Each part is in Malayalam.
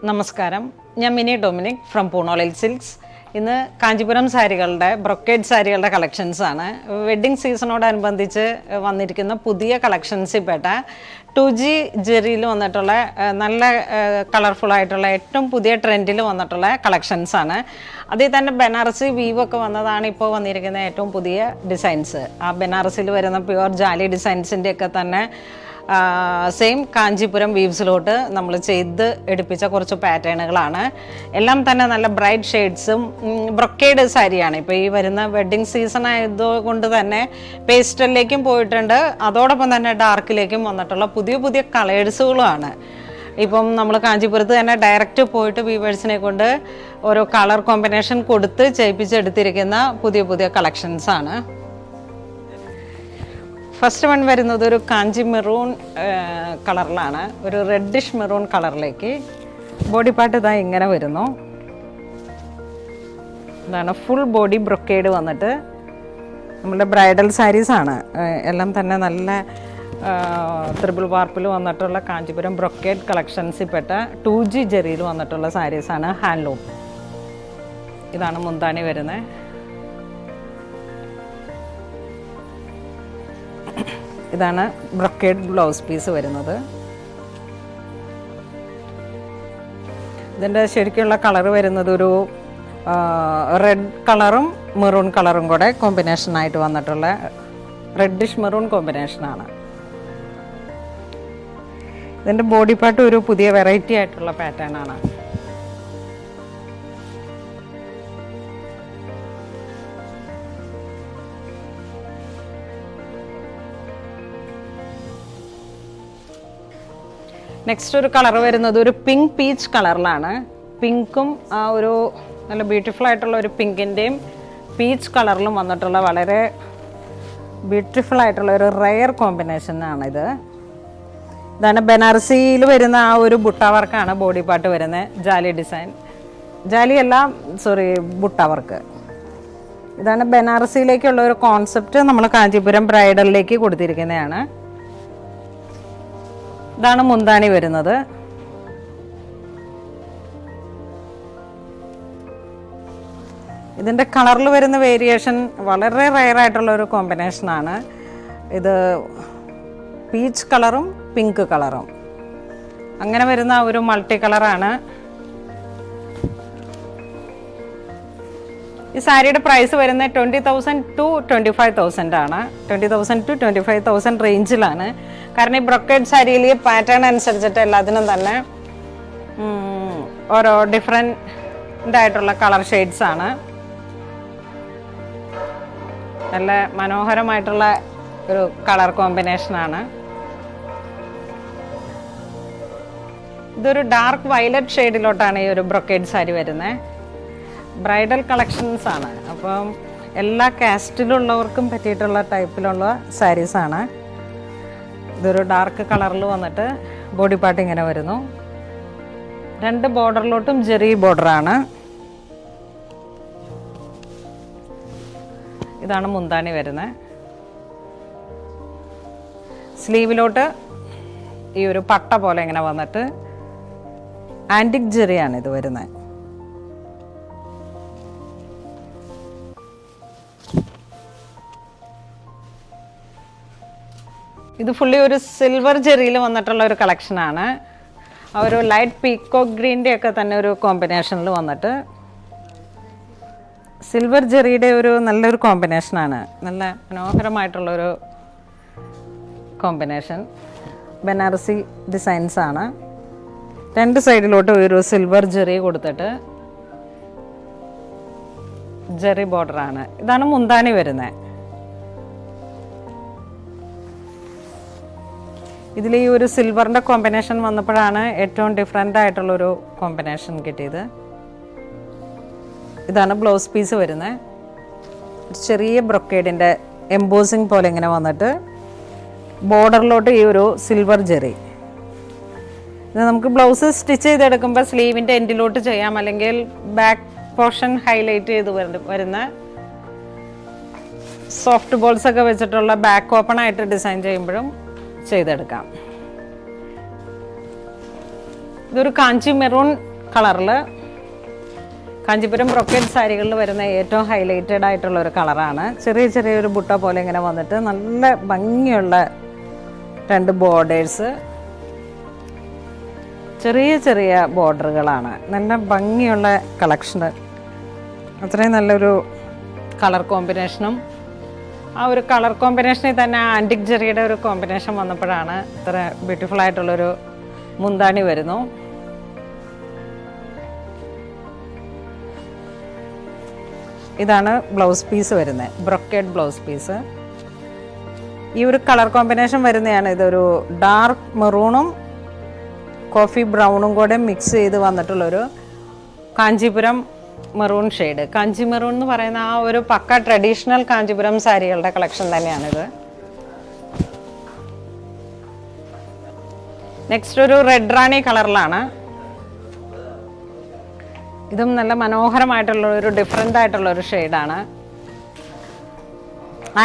നമസ്കാരം, ഞാൻ മിനി ഡൊമിനിക് ഫ്രം പൂണോളിൽ സിൽക്സ്. ഇന്ന് കാഞ്ചീപുരം സാരികളുടെ ബ്രൊക്കേഡ് സാരികളുടെ കളക്ഷൻസാണ്. വെഡ്ഡിങ് സീസണോടനുബന്ധിച്ച് വന്നിരിക്കുന്ന പുതിയ കളക്ഷൻസിൽ പെട്ട 2G ജെറിയിൽ വന്നിട്ടുള്ള നല്ല കളർഫുള്ളായിട്ടുള്ള ഏറ്റവും പുതിയ ട്രെൻഡിൽ വന്നിട്ടുള്ള കളക്ഷൻസാണ്. അതിൽ തന്നെ ബനാറസി വീവൊക്കെ വന്നതാണ് ഇപ്പോൾ വന്നിരിക്കുന്ന ഏറ്റവും പുതിയ ഡിസൈൻസ്. ആ ബനാറസിൽ വരുന്ന പ്യുവർ ജാലി ഡിസൈൻസിൻ്റെയൊക്കെ തന്നെ സെയിം കാഞ്ചീപുരം വീവ്സിലോട്ട് നമ്മൾ ചെയ്ത് എടുപ്പിച്ച കുറച്ച് പാറ്റേണുകളാണ്. എല്ലാം തന്നെ നല്ല ബ്രൈറ്റ് ഷെയ്ഡ്സും ബ്രൊക്കേഡ് സാരിയാണ്. ഇപ്പോൾ ഈ വരുന്ന വെഡ്ഡിങ് സീസൺ ആയതുകൊണ്ട് തന്നെ പേസ്റ്റലിലേക്കും പോയിട്ടുണ്ട്, അതോടൊപ്പം തന്നെ ഡാർക്കിലേക്കും വന്നിട്ടുള്ള പുതിയ പുതിയ കളേഴ്സുകളുമാണ്. ഇപ്പം നമ്മൾ കാഞ്ചീപുരത്ത് തന്നെ ഡയറക്റ്റ് പോയിട്ട് വീവേഴ്സിനെ കൊണ്ട് ഓരോ കളർ കോമ്പിനേഷൻ കൊടുത്ത് ചെയ്യിപ്പിച്ചെടുത്തിരിക്കുന്ന പുതിയ പുതിയ കളക്ഷൻസാണ്. ഫസ്റ്റ് വൺ വരുന്നത് ഒരു കാഞ്ചി മെറൂൺ കളറിലാണ്, ഒരു റെഡിഷ് മെറൂൺ കളറിലേക്ക്. ബോഡി പാർട്ട് ഇതാ ഇങ്ങനെ വരുന്നു. ഇതാണ് ഫുൾ ബോഡി ബ്രൊക്കേഡ് വന്നിട്ട് നമ്മളുടെ ബ്രൈഡൽ സാരീസാണ്. എല്ലാം തന്നെ നല്ല ത്രിബിൾ വാർപ്പിൽ വന്നിട്ടുള്ള കാഞ്ചീപുരം ബ്രൊക്കേഡ് കളക്ഷൻസിൽ പെട്ട 2G ജെറിയിൽ വന്നിട്ടുള്ള സാരീസാണ്. ഹാൻഡ്ലൂം. ഇതാണ് മുന്താണി വരുന്നത്. ഇതാണ് ബ്രൊക്കേഡ് ബ്ലൗസ് പീസ് വരുന്നത്. ഇതിൻ്റെ ശരിക്കുള്ള കളർ വരുന്നത് ഒരു റെഡ് കളറും മെറൂൺ കളറും കൂടെ കോമ്പിനേഷനായിട്ട് വന്നിട്ടുള്ള റെഡിഷ് മെറൂൺ കോമ്പിനേഷനാണ്. ഇതിൻ്റെ ബോഡി പാർട്ട് ഒരു പുതിയ വെറൈറ്റി ആയിട്ടുള്ള പാറ്റേൺ ആണ്. നെക്സ്റ്റ് ഒരു കളർ വരുന്നത് ഒരു പിങ്ക് പീച്ച് കളറിലാണ്. പിങ്കും ആ ഒരു നല്ല ബ്യൂട്ടിഫുൾ ആയിട്ടുള്ള ഒരു പിങ്കിൻ്റെയും പീച്ച് കളറിലും വന്നിട്ടുള്ള വളരെ ബ്യൂട്ടിഫുൾ ആയിട്ടുള്ള ഒരു റെയർ കോമ്പിനേഷനാണിത്. ഇതാണ് ബനാറസിയിൽ വരുന്ന ആ ഒരു ബുട്ട വർക്കാണ് ബോഡി പാർട്ട് വരുന്നത്. ജാലി ഡിസൈൻ, ജാലി അല്ല സോറി ബുട്ട വർക്ക്. ഇതാണ് ബനാറസിയിലേക്കുള്ള ഒരു കോൺസെപ്റ്റ് നമ്മൾ കാഞ്ചീപുരം ബ്രൈഡലിലേക്ക് കൊടുത്തിരിക്കുന്നതാണ്. ഇതാണ് മുന്താണി വരുന്നത്. ഇതിൻ്റെ കളറിൽ വരുന്ന വേരിയേഷൻ വളരെ റെയർ ആയിട്ടുള്ള ഒരു കോമ്പിനേഷനാണ്. ഇത് പീച്ച് കളറും പിങ്ക് കളറും അങ്ങനെ വരുന്ന ഒരു മൾട്ടി കളറാണ്. ഈ സാരിയുടെ പ്രൈസ് വരുന്നത് 20,000 to 25,000 ആണ്. 20,000 to 25,000 റേഞ്ചിലാണ്. കാരണം ഈ ബ്രൊക്കേഡ് സാരിയിൽ ഈ പാറ്റേൺ അനുസരിച്ചിട്ട് എല്ലാത്തിനും തന്നെ ഓരോ ഡിഫറെൻ്റ് ആയിട്ടുള്ള കളർ ഷെയ്ഡ്സ് ആണ്. നല്ല മനോഹരമായിട്ടുള്ള ഒരു കളർ കോമ്പിനേഷനാണ്. ഇതൊരു ഡാർക്ക് വയലറ്റ് ഷെയ്ഡിലോട്ടാണ് ഈ ഒരു ബ്രൊക്കേഡ് സാരി വരുന്നത്. ബ്രൈഡൽ കളക്ഷൻസ് ആണ്. അപ്പം എല്ലാ കാസ്റ്റിലുള്ളവർക്കും പറ്റിയിട്ടുള്ള ടൈപ്പിലുള്ള സാരീസാണ്. ഇതൊരു ഡാർക്ക് കളറിൽ വന്നിട്ട് ബോഡി പാർട്ട് ഇങ്ങനെ വരുന്നു. രണ്ട് ബോർഡറിലോട്ടും ജെറി ബോർഡറാണ്. ഇതാണ് മുന്താണി വരുന്നത്. സ്ലീവിലോട്ട് ഈ ഒരു പട്ട പോലെ ഇങ്ങനെ വന്നിട്ട് ആൻറ്റിക് ജെറിയാണ് ഇത് വരുന്നത്. ഇത് ഫുള്ളി ഒരു സിൽവർ ജെറിയിൽ വന്നിട്ടുള്ള ഒരു കളക്ഷനാണ്. ആ ഒരു ലൈറ്റ് പീക്കോക്ക് ഗ്രീൻ്റെ ഒക്കെ തന്നെ ഒരു കോമ്പിനേഷനിൽ വന്നിട്ട് സിൽവർ ജെറിയുടെ ഒരു നല്ലൊരു കോമ്പിനേഷനാണ്. നല്ല മനോഹരമായിട്ടുള്ളൊരു കോമ്പിനേഷൻ. ബനാറസി ഡിസൈൻസാണ്. രണ്ട് സൈഡിലോട്ട് ഒരു സിൽവർ ജെറി കൊടുത്തിട്ട് ജെറി ബോർഡറാണ്. ഇതാണ് മുന്താണി വരുന്നത്. ഇതിൽ ഈ ഒരു സിൽവറിൻ്റെ കോമ്പിനേഷൻ വന്നപ്പോഴാണ് ഏറ്റവും ഡിഫറെൻ്റ് ആയിട്ടുള്ളൊരു കോമ്പിനേഷൻ കിട്ടിയത്. ഇതാണ് ബ്ലൗസ് പീസ് വരുന്നത്. ചെറിയ ബ്രൊക്കേഡിൻ്റെ എംബോസിങ് പോലെ ഇങ്ങനെ വന്നിട്ട് ബോർഡറിലോട്ട് ഈ ഒരു സിൽവർ ജെറി. ഇത് നമുക്ക് ബ്ലൗസ് സ്റ്റിച്ച് ചെയ്തെടുക്കുമ്പോൾ സ്ലീവിൻ്റെ എൻഡിലോട്ട് ചെയ്യാം, അല്ലെങ്കിൽ ബാക്ക് പോർഷൻ ഹൈലൈറ്റ് ചെയ്ത് വരുന്ന സോഫ്റ്റ് ബോൾസ് ഒക്കെ വെച്ചിട്ടുള്ള ബാക്ക് ഓപ്പൺ ആയിട്ട് ഡിസൈൻ ചെയ്യുമ്പോഴും ചെയ്തെടുക്കാം. ഇതൊരു കാഞ്ചി മെറൂൺ കളറിൽ കാഞ്ചീപുരം ബ്രൊക്കേഡ് സാരികളിൽ വരുന്ന ഏറ്റവും ഹൈലൈറ്റഡ് ആയിട്ടുള്ള ഒരു കളറാണ്. ചെറിയൊരു ബുട്ട പോലെ ഇങ്ങനെ വന്നിട്ട് നല്ല ഭംഗിയുള്ള 2 ബോർഡേഴ്സ്, ചെറിയ ബോർഡറുകളാണ്. നല്ല ഭംഗിയുള്ള കളക്ഷന്, അത്രയും നല്ലൊരു കളർ കോമ്പിനേഷനും. ആ ഒരു കളർ കോമ്പിനേഷനിൽ തന്നെ ആൻറ്റിക് ജെറിയുടെ ഒരു കോമ്പിനേഷൻ വന്നപ്പോഴാണ് ഇത്ര ബ്യൂട്ടിഫുൾ ആയിട്ടുള്ളൊരു മുന്താണി വരുന്നു. ഇതാണ് ബ്ലൗസ് പീസ് വരുന്നത്, ബ്രൊക്കേഡ് ബ്ലൗസ് പീസ്. ഈ ഒരു കളർ കോമ്പിനേഷൻ വരുന്നതാണ്. ഇതൊരു ഡാർക്ക് മെറൂണും കോഫി ബ്രൗണും കൂടെ മിക്സ് ചെയ്ത് വന്നിട്ടുള്ളൊരു കാഞ്ചീപുരം മെറൂൺ ഷെയ്ഡ്. കാഞ്ചി മെറൂൺ എന്ന് പറയുന്ന ആ ഒരു പക്ക ട്രഡീഷണൽ കാഞ്ചീപുരം സാരികളുടെ കളക്ഷൻ തന്നെയാണിത്. നെക്സ്റ്റ് ഒരു റെഡ് റാണി കളറിലാണ്. ഇതും നല്ല മനോഹരമായിട്ടുള്ള ഒരു ഡിഫറെൻ്റ് ആയിട്ടുള്ള ഒരു ഷെയ്ഡാണ്.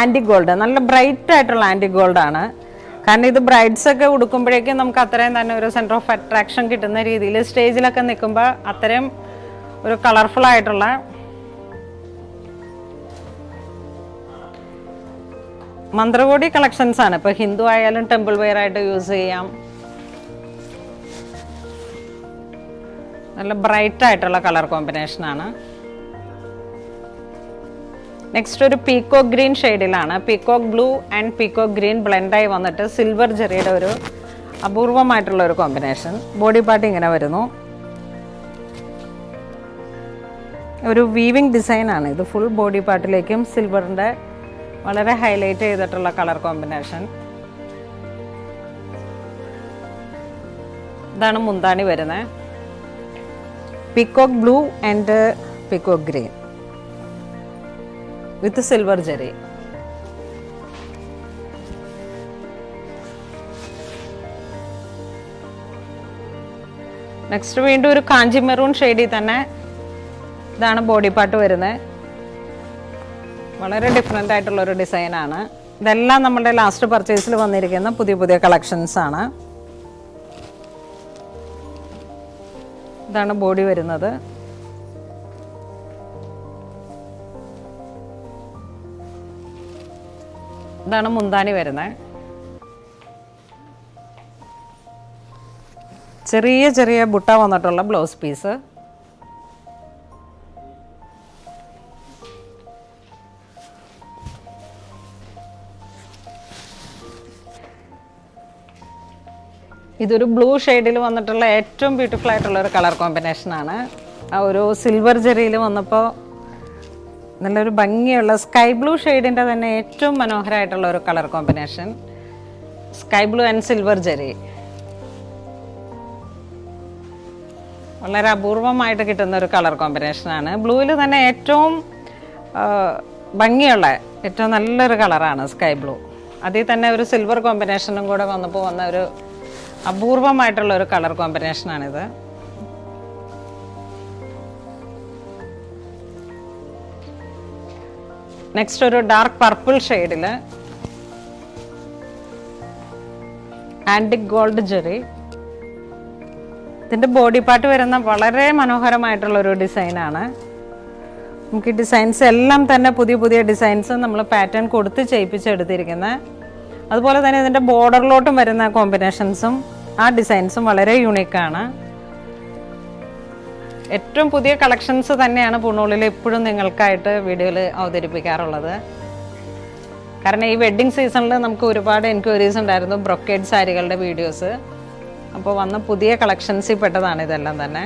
ആൻറ്റിക് ഗോൾഡ്, നല്ല ബ്രൈറ്റ് ആയിട്ടുള്ള ആൻറ്റിക് ഗോൾഡാണ്. കാരണം ഇത് ബ്രൈഡ്സ് ഒക്കെ ഉടുക്കുമ്പോഴേക്കും നമുക്ക് അത്രയും തന്നെ ഒരു സെൻറ്റർ ഓഫ് അട്രാക്ഷൻ കിട്ടുന്ന രീതിയിൽ സ്റ്റേജിലൊക്കെ നിൽക്കുമ്പോൾ അത്രയും ഒരു കളർഫുൾ ആയിട്ടുള്ള മന്ത്രകോടി കളക്ഷൻസ് ആണ്. ഇപ്പോൾ ഹിന്ദു ആയാലും ടെമ്പിൾ വെയർ ആയിട്ട് യൂസ് ചെയ്യാം. നല്ല ബ്രൈറ്റ് ആയിട്ടുള്ള കളർ കോമ്പിനേഷനാണ്. നെക്സ്റ്റ് ഒരു പീക്കോക്ക് ഗ്രീൻ ഷെയ്ഡിലാണ്. Peacock blue and peacock green ബ്ലെൻഡായി വന്നിട്ട് സിൽവർ ജെറിയുടെ ഒരു അപൂർവമായിട്ടുള്ള ഒരു കോമ്പിനേഷൻ. ബോഡി പാർട്ട് ഇങ്ങനെ വരുന്നു. ഒരു വീവിങ് ഡിസൈനാണ് ഇത്. ഫുൾ ബോഡി പാർട്ടിലേക്കും സിൽവറിൻ്റെ വളരെ ഹൈലൈറ്റ് ചെയ്തിട്ടുള്ള കളർ കോമ്പിനേഷൻ. ഇതാണ് മുന്താണി വരുന്നത്. Peacock blue and peacock green with silver Jerry. Next വീണ്ടും ഒരു കാഞ്ചി മെറൂൺ ഷെയ്ഡിൽ തന്നെ ഇതാണ് ബോഡി പാർട്ട് വരുന്നത്. വളരെ ഡിഫറെൻ്റ് ആയിട്ടുള്ള ഒരു ഡിസൈനാണ്. ഇതെല്ലാം നമ്മുടെ ലാസ്റ്റ് പർച്ചേസിൽ വന്നിരിക്കുന്ന പുതിയ കളക്ഷൻസ് ആണ്. ഇതാണ് ബോഡി വരുന്നത്. ഇതാണ് മുന്താണി വരുന്നത്. ചെറിയ ബുട്ട വന്നിട്ടുള്ള ബ്ലൗസ് പീസ്. ഇതൊരു ബ്ലൂ ഷെയ്ഡിൽ വന്നിട്ടുള്ള ഏറ്റവും ബ്യൂട്ടിഫുൾ ആയിട്ടുള്ള ഒരു കളർ കോമ്പിനേഷനാണ്. ആ ഒരു സിൽവർ ജെറിയിൽ വന്നപ്പോൾ നല്ലൊരു ഭംഗിയുള്ള സ്കൈ ബ്ലൂ ഷെയ്ഡിൻ്റെ തന്നെ ഏറ്റവും മനോഹരമായിട്ടുള്ള ഒരു colour combination. Sky blue and silver Jerry വളരെ അപൂർവമായിട്ട് കിട്ടുന്ന ഒരു കളർ കോമ്പിനേഷനാണ്. ബ്ലൂവിൽ തന്നെ ഏറ്റവും ഭംഗിയുള്ള ഏറ്റവും നല്ലൊരു കളറാണ് സ്കൈ ബ്ലൂ. അതിൽ തന്നെ ഒരു സിൽവർ കോമ്പിനേഷനും കൂടെ വന്നപ്പോൾ വന്ന ഒരു അപൂർവമായിട്ടുള്ള ഒരു കളർ കോമ്പിനേഷനാണിത്. നെക്സ്റ്റ് ഒരു ഡാർക്ക് പർപ്പിൾ ഷെയ്ഡിൽ ആൻറ്റിക് ഗോൾഡ് ജെറി. ഇതിൻ്റെ ബോഡി പാർട്ട് വരുന്ന വളരെ മനോഹരമായിട്ടുള്ള ഒരു ഡിസൈനാണ്. നമുക്ക് ഈ ഡിസൈൻസ് എല്ലാം തന്നെ പുതിയ ഡിസൈൻസ് നമ്മൾ പാറ്റേൺ കൊടുത്ത് ചെയ്യിപ്പിച്ചെടുത്തിരിക്കുന്നത്. അതുപോലെ തന്നെ ഇതിൻ്റെ ബോർഡറിലോട്ടും വരുന്ന കോമ്പിനേഷൻസും ആ ഡിസൈൻസും വളരെ യൂണിക്കാണ്. ഏറ്റവും പുതിയ കളക്ഷൻസ് തന്നെയാണ് പൂർണ്ണുള്ളിൽ എപ്പോഴും നിങ്ങൾക്കായിട്ട് വീഡിയോയിൽ അവതരിപ്പിക്കാറുള്ളത്. കാരണം ഈ വെഡ്ഡിങ് സീസണിൽ നമുക്ക് ഒരുപാട് എൻക്വയറീസ് ഉണ്ടായിരുന്നു ബ്രൊക്കേഡ് സാരികളുടെ വീഡിയോസ്. അപ്പോൾ വന്ന പുതിയ കളക്ഷൻസിൽ പെട്ടതാണ് ഇതെല്ലാം തന്നെ.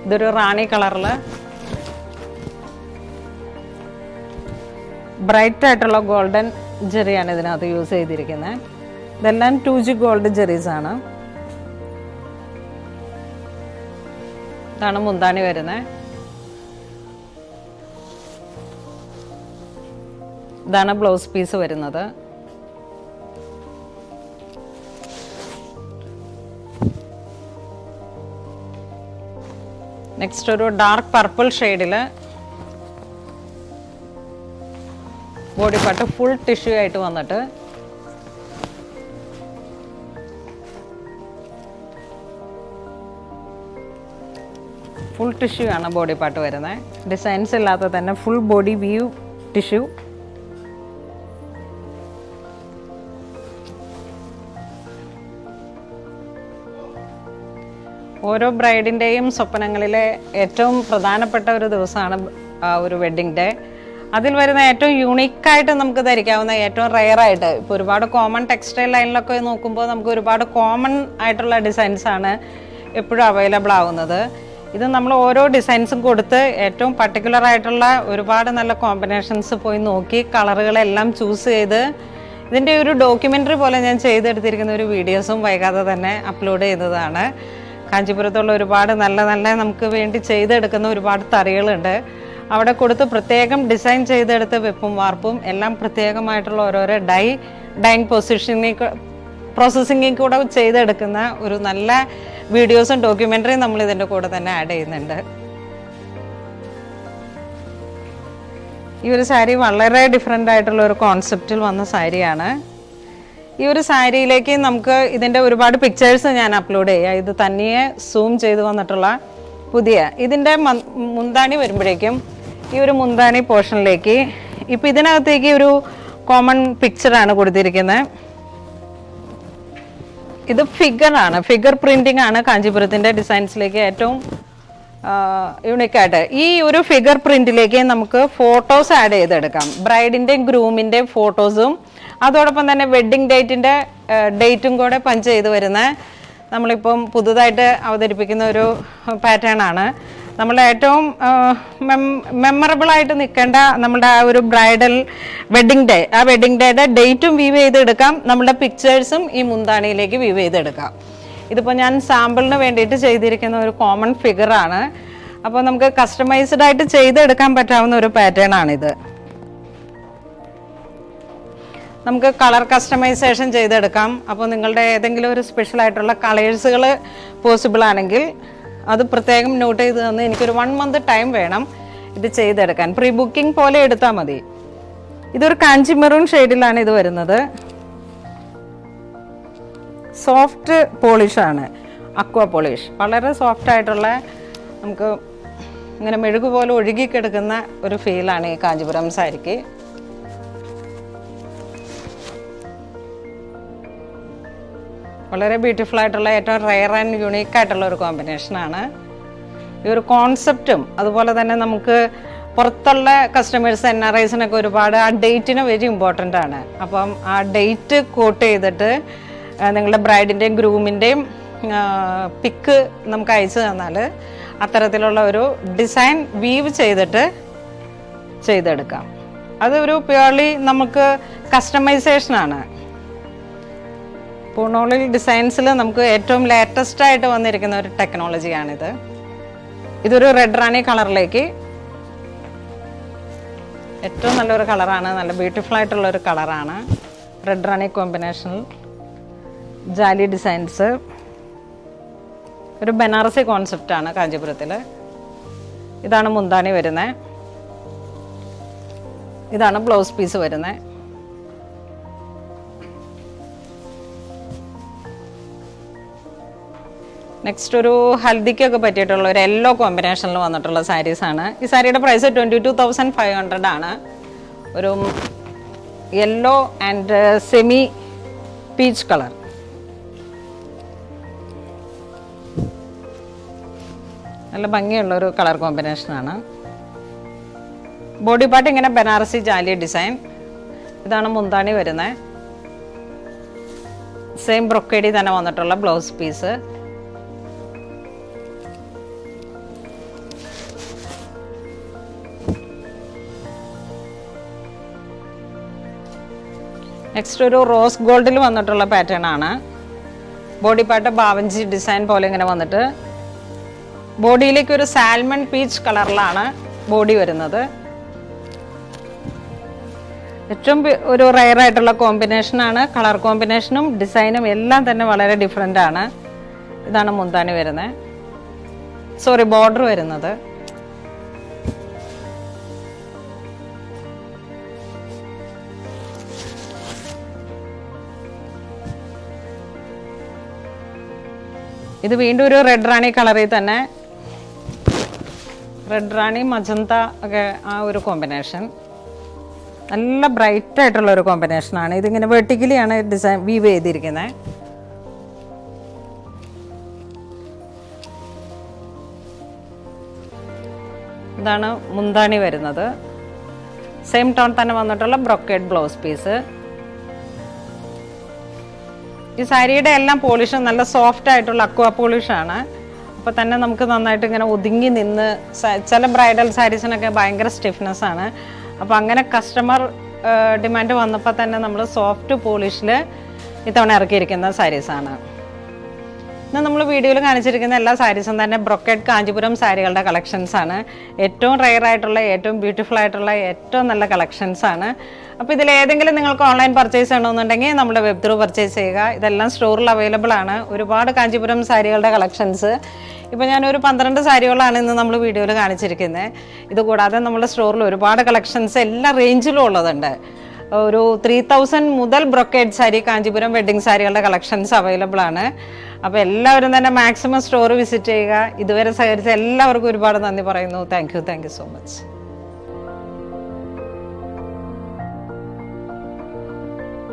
ഇതൊരു റാണി കളറിൽ ബ്രൈറ്റ് ആയിട്ടുള്ള ഗോൾഡൻ ജെറിയാണ് ഇതിനകത്ത് യൂസ് ചെയ്തിരിക്കുന്നത്. ഇതെല്ലാം 2G ഗോൾഡ് ജെറീസ് ആണ്. ഇതാണ് മുന്താണി വരുന്നത്. ഇതാണ് ബ്ലൗസ് പീസ് വരുന്നത്. നെക്സ്റ്റ് ഒരു ഡാർക്ക് പർപ്പിൾ ഷെയ്ഡിൽ ബോഡി പാർട്ട് ഫുൾ ടിഷ്യൂ ആയിട്ട് വന്നിട്ട് ഫുൾ ടിഷ്യൂ ആണ് ബോഡി പാർട്ട് വരുന്നത്. ഡിസൈൻസ് ഇല്ലാത്ത തന്നെ ഫുൾ ബോഡി വ്യൂ ടിഷ്യൂ. ഓരോ ബ്രൈഡിൻ്റെയും സ്വപ്നങ്ങളിലെ ഏറ്റവും പ്രധാനപ്പെട്ട ഒരു ദിവസമാണ് ഒരു വെഡ്ഡിങ് ഡേ. അതിൽ വരുന്ന ഏറ്റവും യൂണിക്കായിട്ട് നമുക്ക് ധരിക്കാവുന്ന, ഏറ്റവും റെയറായിട്ട്, ഇപ്പോൾ ഒരുപാട് കോമൺ ടെക്സ്റ്റൈൽ ലൈനിലൊക്കെ നോക്കുമ്പോൾ നമുക്ക് ഒരുപാട് കോമൺ ആയിട്ടുള്ള ഡിസൈൻസാണ് എപ്പോഴും അവൈലബിൾ ആവുന്നത്. ഇത് നമ്മൾ ഓരോ ഡിസൈൻസും കൊടുത്ത് ഏറ്റവും പർട്ടിക്കുലർ ആയിട്ടുള്ള ഒരുപാട് നല്ല കോമ്പിനേഷൻസ് പോയി നോക്കി കളറുകളെല്ലാം ചൂസ് ചെയ്ത് ഇതിൻ്റെ ഒരു ഡോക്യുമെൻ്ററി പോലെ ഞാൻ ചെയ്തെടുത്തിരിക്കുന്ന ഒരു വീഡിയോസും വൈകാതെ തന്നെ അപ്ലോഡ് ചെയ്യുന്നതാണ്. കാഞ്ചീപുരത്തുള്ള ഒരുപാട് നല്ല നല്ല നമുക്ക് വേണ്ടി ചെയ്തെടുക്കുന്ന ഒരുപാട് തറികളുണ്ട്. അവിടെ കൊടുത്ത് പ്രത്യേകം ഡിസൈൻ ചെയ്തെടുത്ത് വെപ്പും വാർപ്പും എല്ലാം പ്രത്യേകമായിട്ടുള്ള ഓരോരോ ഡൈങ് പ്രോസസ്സിങ്ങിൽ കൂടെ ചെയ്തെടുക്കുന്ന ഒരു നല്ല വീഡിയോസും ഡോക്യുമെൻ്ററിയും നമ്മൾ ഇതിൻ്റെ കൂടെ തന്നെ ആഡ് ചെയ്യുന്നുണ്ട്. ഈ ഒരു സാരി വളരെ ഡിഫറെൻ്റ് ആയിട്ടുള്ള ഒരു കോൺസെപ്റ്റിൽ വന്ന സാരിയാണ്. ഈ ഒരു സാരിയിലേക്ക് നമുക്ക് ഇതിൻ്റെ ഒരുപാട് പിക്ചേഴ്സ് ഞാൻ അപ്ലോഡ് ചെയ്യാം. ഇത് തനിയെ സൂം ചെയ്ത് വന്നിട്ടുള്ള പുതിയ ഇതിൻ്റെ മുന്താണി വരുമ്പോഴേക്കും ഈ ഒരു മുന്താണി പോർഷനിലേക്ക് ഇപ്പം ഇതിനകത്തേക്ക് ഒരു കോമൺ പിക്ചറാണ് കൊടുത്തിരിക്കുന്നത്. ഇത് ഫിഗറാണ്, ഫിഗർ പ്രിൻറ്റിംഗ് ആണ് കാഞ്ചീപുരത്തിൻ്റെ ഡിസൈൻസിലേക്ക് ഏറ്റവും യൂണിക്കായിട്ട്. ഈ ഒരു ഫിഗർ പ്രിൻറ്റിലേക്ക് നമുക്ക് ഫോട്ടോസ് ആഡ് ചെയ്തെടുക്കാം. ബ്രൈഡിൻ്റെയും ഗ്രൂമിൻ്റെയും ഫോട്ടോസും അതോടൊപ്പം തന്നെ വെഡ്ഡിങ് ഡേറ്റും കൂടെ പഞ്ച് ചെയ്ത് വരുന്ന നമ്മളിപ്പം പുതുതായിട്ട് അവതരിപ്പിക്കുന്ന ഒരു പാറ്റേൺ ആണ്. നമ്മൾ ഏറ്റവും മെമ്മറബിളായിട്ട് നിൽക്കേണ്ട നമ്മുടെ ആ ഒരു ബ്രൈഡൽ വെഡ്ഡിങ് ഡേ, ആ വെഡ്ഡിങ് ഡേയുടെ ഡേറ്റും വീവ് ചെയ്തെടുക്കാം, നമ്മുടെ പിക്ചേഴ്സും ഈ മുന്താണിയിലേക്ക് വീവ് ചെയ്തെടുക്കാം. ഇതിപ്പോൾ ഞാൻ സാമ്പിളിന് വേണ്ടിയിട്ട് ചെയ്തിരിക്കുന്ന ഒരു കോമൺ ഫിഗറാണ്. അപ്പോൾ നമുക്ക് കസ്റ്റമൈസ്ഡ് ആയിട്ട് ചെയ്തെടുക്കാൻ പറ്റാവുന്ന ഒരു പാറ്റേൺ ആണിത്. നമുക്ക് കളർ കസ്റ്റമൈസേഷൻ ചെയ്തെടുക്കാം. അപ്പോൾ നിങ്ങളുടെ ഏതെങ്കിലും ഒരു സ്പെഷ്യൽ ആയിട്ടുള്ള കളേഴ്സുകൾ പോസിബിൾ ആണെങ്കിൽ അത് പ്രത്യേകം നോട്ട് ചെയ്ത് തന്ന് എനിക്കൊരു 1 month ടൈം വേണം ഇത് ചെയ്തെടുക്കാൻ. പ്രീ ബുക്കിംഗ് പോലെ എടുത്താൽ മതി. ഇതൊരു കാഞ്ചി മെറൂൺ ഷെയ്ഡിലാണ് ഇത് വരുന്നത്. സോഫ്റ്റ് പോളിഷാണ്, അക്വ പോളിഷ്. വളരെ സോഫ്റ്റ് ആയിട്ടുള്ള, നമുക്ക് ഇങ്ങനെ മെഴുകു പോലെ ഒഴുകിക്കിടക്കുന്ന ഒരു ഫീലാണ് ഈ കാഞ്ചീപുരം സാരിക്ക്. വളരെ ബ്യൂട്ടിഫുൾ ആയിട്ടുള്ള ഏറ്റവും റെയർ ആൻഡ് യുണീക്ക് ആയിട്ടുള്ള ഒരു കോമ്പിനേഷനാണ്. ഈ ഒരു കോൺസെപ്റ്റും അതുപോലെ തന്നെ നമുക്ക് പുറത്തുള്ള കസ്റ്റമേഴ്സ് NRIസിനൊക്കെ ഒരുപാട് ആ ഡേറ്റിന് വെരി ഇമ്പോർട്ടൻ്റ് ആണ്. അപ്പം ആ ഡേറ്റ് കോട്ട് ചെയ്തിട്ട് നിങ്ങളുടെ ബ്രൈഡിൻ്റെയും ഗ്രൂമിൻ്റെയും പിക്ക് നമുക്ക് അയച്ചു തന്നാൽ അത്തരത്തിലുള്ള ഒരു ഡിസൈൻ വീവ് ചെയ്തിട്ട് ചെയ്തെടുക്കാം. അതൊരു പ്യുവർലി നമുക്ക് കസ്റ്റമൈസേഷനാണ്. പൂണോളിൽ ഡിസൈൻസിൽ നമുക്ക് ഏറ്റവും ലേറ്റസ്റ്റ് ആയിട്ട് വന്നിരിക്കുന്ന ഒരു ടെക്നോളജിയാണിത്. ഇതൊരു റെഡ് റാണി കളറിലേക്ക്, ഏറ്റവും നല്ലൊരു കളറാണ്, നല്ല ബ്യൂട്ടിഫുൾ ആയിട്ടുള്ളൊരു കളറാണ്. റെഡ് റാണി കോമ്പിനേഷനിൽ ജാലി ഡിസൈൻസ്, ഒരു ബനാറസി കോൺസെപ്റ്റാണ് കാഞ്ചീപുരത്തിൽ. ഇതാണ് മുന്താണി വരുന്നത്, ഇതാണ് ബ്ലൗസ് പീസ് വരുന്നത്. നെക്സ്റ്റ് ഒരു ഹൽദിക്കൊക്കെ പറ്റിയിട്ടുള്ള ഒരു യെല്ലോ കോമ്പിനേഷനിൽ വന്നിട്ടുള്ള സാരീസാണ്. ഈ സാരിയുടെ പ്രൈസ് 22,500 ആണ്. ഒരു yellow and semi peach colour. നല്ല ഭംഗിയുള്ളൊരു കളർ കോമ്പിനേഷനാണ്. ബോഡി പാർട്ട് ഇങ്ങനെ ബനാറസി ജാലി ഡിസൈൻ. ഇതാണ് മുന്താണി വരുന്നത്. സെയിം ബ്രൊക്കേഡി തന്നെ വന്നിട്ടുള്ള ബ്ലൗസ് പീസ്. നെക്സ്റ്റ് ഒരു റോസ് ഗോൾഡിൽ വന്നിട്ടുള്ള പാറ്റേൺ ആണ്. ബോഡി പാർട്ട് ബാവഞ്ചി ഡിസൈൻ പോലെ ഇങ്ങനെ വന്നിട്ട് ബോഡിയിലേക്ക് ഒരു സാൽമൺ പീച്ച് കളറിലാണ് ബോഡി വരുന്നത്. ഏറ്റവും ഒരു റെയർ ആയിട്ടുള്ള കോമ്പിനേഷനാണ്. കളർ കോമ്പിനേഷനും ഡിസൈനും എല്ലാം തന്നെ വളരെ ഡിഫറെൻ്റ് ആണ്. ഇതാണ് മുന്താണി വരുന്നത്, ബോർഡർ വരുന്നത്. ഇത് വീണ്ടും ഒരു റെഡ് റാണി കളറിൽ തന്നെ റെഡ് റാണി മജന്ത ഒക്കെ ആ ഒരു കോമ്പിനേഷൻ നല്ല ബ്രൈറ്റ് ആയിട്ടുള്ള ഒരു കോമ്പിനേഷനാണ്. ഇതിങ്ങനെ വെർട്ടിക്കലിയാണ് ഡിസൈൻ വീവ് ചെയ്തിരിക്കുന്നത്. ഇതാണ് മുന്താണി വരുന്നത്. സെയിം ടോൺ തന്നെ വന്നിട്ടുള്ള ബ്രൊക്കേഡ് ബ്ലൗസ് പീസ്. ഈ സാരിയുടെ എല്ലാം പോളിഷും നല്ല സോഫ്റ്റ് ആയിട്ടുള്ള അക്വാ പോളിഷാണ്. അപ്പോൾ തന്നെ നമുക്ക് നന്നായിട്ട് ഇങ്ങനെ ഒതുങ്ങി നിന്ന് ചില ബ്രൈഡൽ സാരീസിനൊക്കെ ഭയങ്കര സ്റ്റിഫ്നെസ് ആണ്. അപ്പോൾ അങ്ങനെ കസ്റ്റമർ ഡിമാൻഡ് വന്നപ്പോൾ തന്നെ നമ്മൾ സോഫ്റ്റ് പോളിഷിൽ ഇത്തവണ ഇറക്കിയിരിക്കുന്ന സാരീസാണ്. ഇന്ന് നമ്മൾ വീഡിയോയിൽ കാണിച്ചിരിക്കുന്ന എല്ലാ സാരീസും തന്നെ ബ്രൊക്കേഡ് കാഞ്ചീപുരം സാരികളുടെ കളക്ഷൻസാണ്. ഏറ്റവും റെയർ ആയിട്ടുള്ള, ഏറ്റവും ബ്യൂട്ടിഫുൾ ആയിട്ടുള്ള, ഏറ്റവും നല്ല കളക്ഷൻസാണ്. അപ്പോൾ ഇതിലേതെങ്കിലും നിങ്ങൾക്ക് ഓൺലൈൻ പർച്ചേസ് ചെയ്യണമെന്നുണ്ടെങ്കിൽ നമ്മുടെ വെബ് ത്രൂ പർച്ചേസ് ചെയ്യുക. ഇതെല്ലാം സ്റ്റോറിൽ അവൈലബിൾ ആണ്. ഒരുപാട് കാഞ്ചീപുരം സാരികളുടെ കളക്ഷൻസ്. ഇപ്പോൾ ഞാനൊരു 12 സാരികളാണ് ഇന്ന് നമ്മൾ വീഡിയോയിൽ കാണിച്ചിരിക്കുന്നത്. ഇതുകൂടാതെ നമ്മുടെ സ്റ്റോറിൽ ഒരുപാട് കളക്ഷൻസ് എല്ലാ റേഞ്ചിലും ഉള്ളതുണ്ട്. ഒരു 3000 മുതൽ ബ്രൊക്കേഡ് സാരി, കാഞ്ചീപുരം വെഡ്ഡിങ് സാരികളുടെ കളക്ഷൻസ് അവൈലബിൾ ആണ്. അപ്പോൾ എല്ലാവരും തന്നെ മാക്സിമം സ്റ്റോർ വിസിറ്റ് ചെയ്യുക. ഇതുവരെ സഹകരിച്ച എല്ലാവർക്കും ഒരുപാട് നന്ദി പറയുന്നു. Thank you so much.